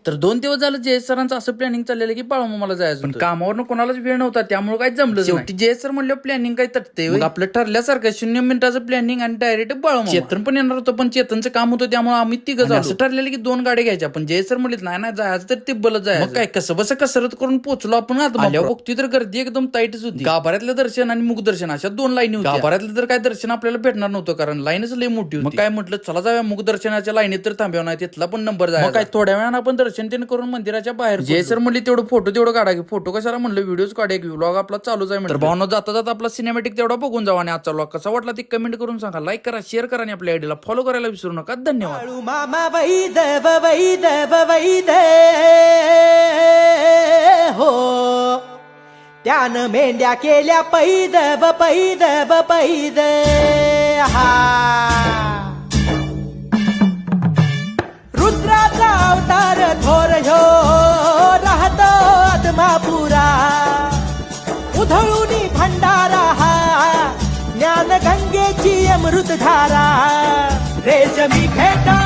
तर 2 दिवस झालं जयेश सरांचं असं प्लॅनिंग चाललेलं की बाळूमामाला जायचं पण कामावरनं कोणालाच वेळ नव्हता, त्यामुळे काय जमलं शेवटी जयेश सर म्हणलं प्लॅनिंग काय तटते. मग आपलं ठरल्यासारखं 0 मिनिटाचं प्लॅनिंग आणि डायरेक्ट बाळूमामा. चेतन पण येणार होतं, पण चेतनचं काम होतं त्यामुळे आम्ही तिघं झालो. असं ठरलेलं की 2 गाड्या घ्यायच्या, पण जयेश सर म्हणले नाही जायचं तर तिब्बलच जायचं. मग काय कसं बस कसरत करून पोहोचलो आपण. आल्यावर बघतोय तर गर्दी एकदम टाईटच होती. गाभाऱ्यातलं दर्शन आणि मुखदर्शन अशा 2 लाईनी होत्या. गाभाऱ्यातलं तर काय दर्शन आपल्याला भेटणार नव्हतं, कारण लाईनच लई मोठी होती. मग काय म्हटलं चला जाऊया मुखदर्शनाच्या लाईनीत तर थांबव नाही, तिथला पण नंबर जायचा. मग काय थोड्या वेळानं आपण दर्शन तेन करून मंदिराच्या बाहेर. जय सर म्हणले तेवढं तेवढं काढा की. फोटो कशाला म्हणलं, व्हिडिओज काढा की, व्लॉग आपला चालूच आहे. तर भावना जाता जाता आपला सिनेमॅटिक तेवढा बघून जावा. आणि आजचा व्लॉग कसा वाटला ते कमेंट करून सांगा. लाईक करा, शेअर करा आणि आपल्या आयडीला फॉलो करायला विसरू नका. धन्यवाद. मामा वैद हो, त्यानं मेंढ्या केल्या पैद हा. रुद्राचा अवतार थोर ह्यो राहतो आत्मापुरा. उधळूनी भंडारा हा, ज्ञान गंगेची अमृतधारा. रेशमी फेटा